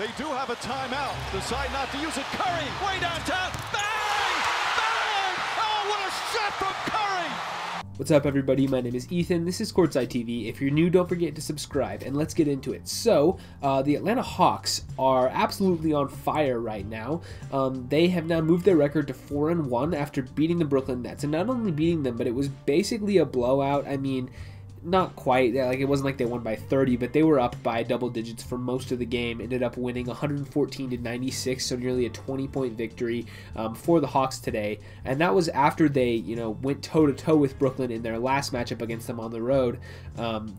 They do have a timeout. Decide not to use it. Curry, way downtown. Bang! Bang! Oh, what a shot from Curry! What's up, everybody? My name is Ethan. This is Courtside TV. If you're new, don't forget to subscribe, and let's get into it. So, the Atlanta Hawks are absolutely on fire right now. They have now moved their record to 4-1 after beating the Brooklyn Nets, and not only beating them, but it was basically a blowout. I mean, not quite, like it wasn't like they won by 30, but they were up by double digits for most of the game. Ended up winning 114-96, so nearly a 20-point victory for the Hawks today. And that was after they, went toe-to-toe with Brooklyn in their last matchup against them on the road.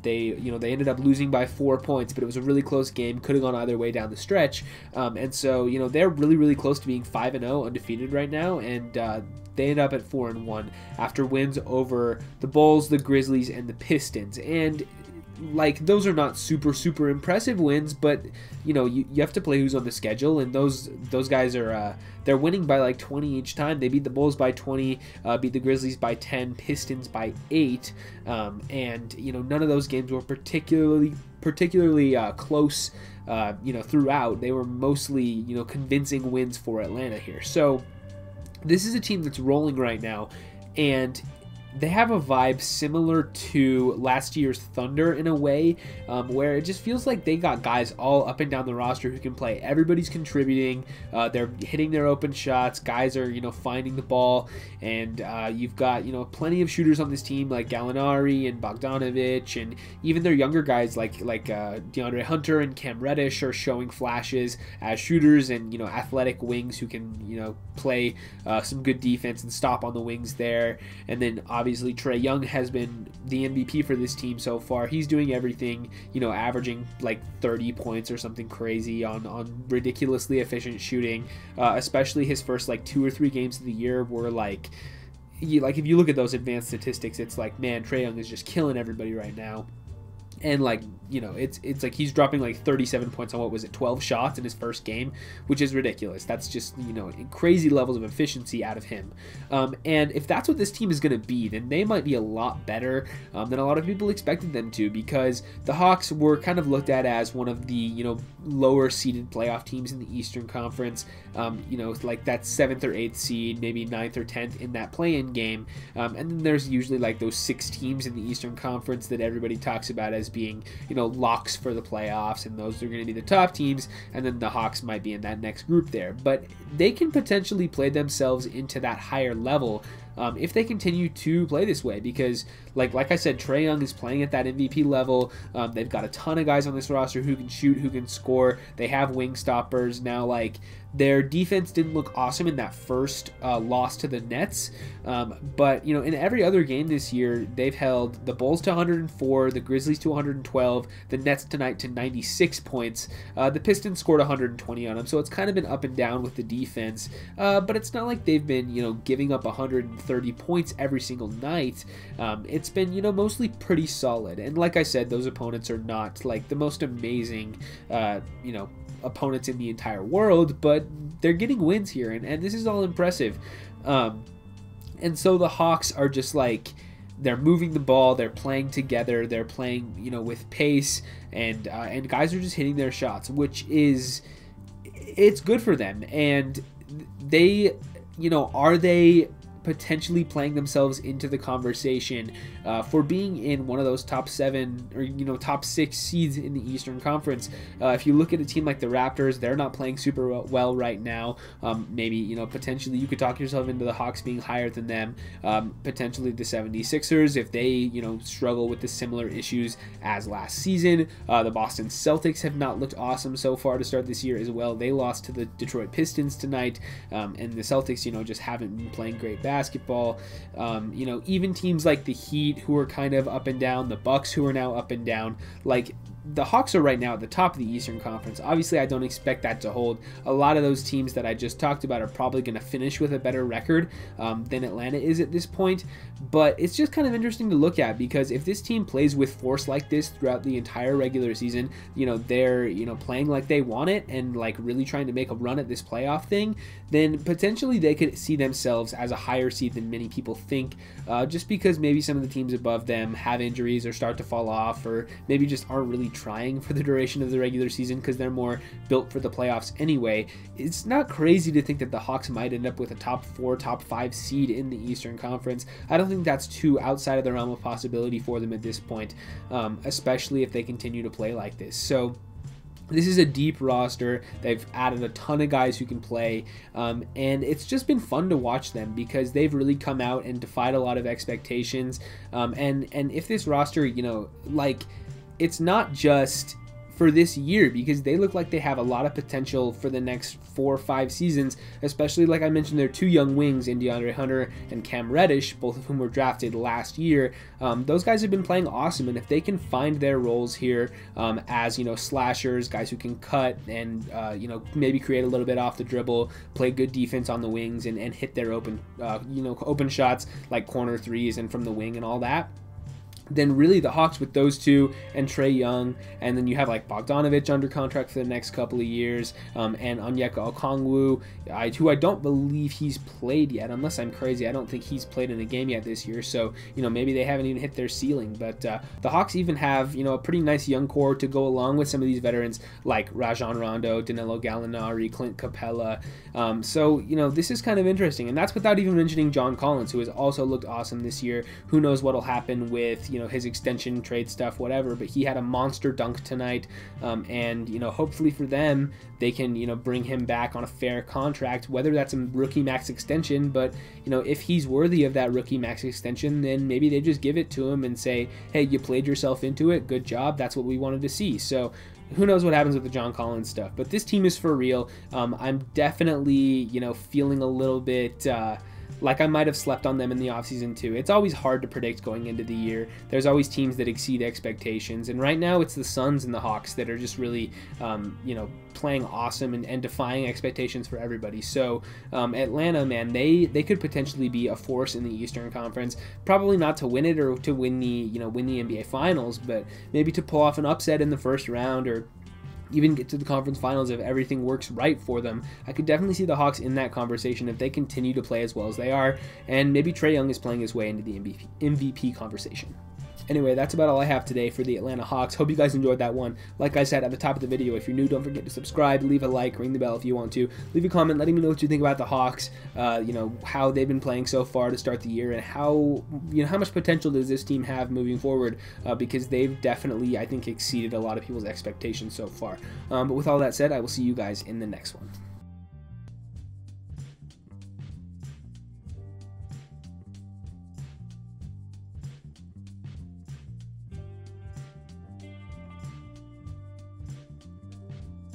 They ended up losing by 4 points, but it was a really close game. Could have gone either way down the stretch. And so, they're really, really close to being 5-0, undefeated right now, and they end up at 4-1 after wins over the Bulls, the Grizzlies, and the Pistons. And like, those are not super impressive wins, but you have to play who's on the schedule, and those guys are they're winning by like 20 each time. They beat the Bulls by 20, beat the Grizzlies by 10, Pistons by 8, and none of those games were particularly close. Throughout. They were mostly convincing wins for Atlanta here. So this is a team that's rolling right now, and they have a vibe similar to last year's Thunder in a way, where it just feels like they got guys all up and down the roster who can play. Everybody's contributing. They're hitting their open shots. Guys are, finding the ball, and you've got, plenty of shooters on this team like Gallinari and Bogdanovic, and even their younger guys like DeAndre Hunter and Cam Reddish are showing flashes as shooters and, athletic wings who can, play some good defense and stop on the wings there. And then obviously, Trae Young has been the MVP for this team so far. He's doing everything, averaging like 30 points or something crazy on ridiculously efficient shooting. Especially his first like 2 or 3 games of the year were like if you look at those advanced statistics, it's like, man, Trae Young is just killing everybody right now. And it's like he's dropping like 37 points on, what was it, 12 shots in his first game, which is ridiculous. That's just, crazy levels of efficiency out of him. And if that's what this team is going to be, then they might be a lot better than a lot of people expected them to, because the Hawks were kind of looked at as one of the, lower seeded playoff teams in the Eastern Conference, like that 7th or 8th seed, maybe 9th or 10th in that play-in game. And then there's usually like those 6 teams in the Eastern Conference that everybody talks about as being, locks for the playoffs, and those are going to be the top teams, and then the Hawks might be in that next group there. But they can potentially play themselves into that higher level if they continue to play this way, because like I said, Trae Young is playing at that MVP level. They've got a ton of guys on this roster who can shoot, who can score. They have wing stoppers now. Like, their defense didn't look awesome in that first loss to the Nets, but in every other game this year, they've held the Bulls to 104, the Grizzlies to 112, the Nets tonight to 96 points. The Pistons scored 120 on them, so it's kind of been up and down with the defense, but it's not like they've been giving up 130 points every single night. It's been mostly pretty solid, and like I said, those opponents are not like the most amazing opponents in the entire world, but they're getting wins here, and this is all impressive. And so the Hawks are just like, they're moving the ball, they're playing together, they're playing with pace, and guys are just hitting their shots, which is, it's good for them. And they are they potentially playing themselves into the conversation for being in one of those top 7 or top 6 seeds in the Eastern Conference? If you look at a team like the Raptors, they're not playing super well right now. Maybe potentially you could talk yourself into the Hawks being higher than them. Potentially the 76ers, if they struggle with the similar issues as last season. The Boston Celtics have not looked awesome so far to start this year as well. They lost to the Detroit Pistons tonight, and the Celtics just haven't been playing great basketball. Even teams like the Heat, who are kind of up and down, the Bucks, who are now up and down, like, the Hawks are right now at the top of the Eastern Conference. Obviously, I don't expect that to hold. A lot of those teams that I just talked about are probably going to finish with a better record than Atlanta is at this point. But it's just kind of interesting to look at, because if this team plays with force like this throughout the entire regular season, they're playing like they want it and like really trying to make a run at this playoff thing, then potentially they could see themselves as a higher seed than many people think, just because maybe some of the teams above them have injuries or start to fall off, or maybe just aren't really trying for the duration of the regular season because they're more built for the playoffs anyway, it's not crazy to think that the Hawks might end up with a top 4, top 5 seed in the Eastern Conference. I don't think that's too outside of the realm of possibility for them at this point, especially if they continue to play like this. So this is a deep roster. They've added a ton of guys who can play, and it's just been fun to watch them because they've really come out and defied a lot of expectations. And if this roster, you know, like, it's not just for this year, because they look like they have a lot of potential for the next 4 or 5 seasons, especially like I mentioned, their 2 young wings in DeAndre Hunter and Cam Reddish, both of whom were drafted last year. Those guys have been playing awesome, and if they can find their roles here as, you know, slashers, guys who can cut and you know, maybe create a little bit off the dribble, play good defense on the wings, and hit their open you know, open shots like corner threes and from the wing and all that, then really the Hawks with those two and Trae Young, and then you have like Bogdanovich under contract for the next couple of years, and Onyeka Okongwu, who I don't believe he's played yet, unless I'm crazy. I don't think he's played in a game yet this year, so, you know, maybe they haven't even hit their ceiling. But the Hawks even have, you know, a pretty nice young core to go along with some of these veterans like Rajon Rondo, Danilo Gallinari, Clint Capella. So, you know, this is kind of interesting, and that's without even mentioning John Collins, who has also looked awesome this year. Who knows what'll happen with, you know, his extension trade stuff, whatever, but he had a monster dunk tonight, and, you know, hopefully for them, they can, you know, bring him back on a fair contract, whether that's a rookie max extension. But, you know, if he's worthy of that rookie max extension, then maybe they just give it to him and say, hey, you played yourself into it, good job, that's what we wanted to see. So who knows what happens with the John Collins stuff, but this team is for real. I'm definitely, you know, feeling a little bit like I might have slept on them in the offseason too. It's always hard to predict going into the year. There's always teams that exceed expectations, and right now it's the Suns and the Hawks that are just really, you know, playing awesome and defying expectations for everybody. So Atlanta, man, they could potentially be a force in the Eastern Conference. Probably not to win it or to win the, you know, win the NBA Finals, but maybe to pull off an upset in the first round, or even get to the conference finals if everything works right for them. I could definitely see the Hawks in that conversation if they continue to play as well as they are, and maybe Trae Young is playing his way into the MVP conversation. Anyway, that's about all I have today for the Atlanta Hawks. Hope you guys enjoyed that one. Like I said at the top of the video, if you're new, don't forget to subscribe, leave a like, ring the bell if you want to. Leave a comment letting me know what you think about the Hawks, you know, how they've been playing so far to start the year, and how, you know, how much potential does this team have moving forward, because they've definitely, I think, exceeded a lot of people's expectations so far. But with all that said, I will see you guys in the next one.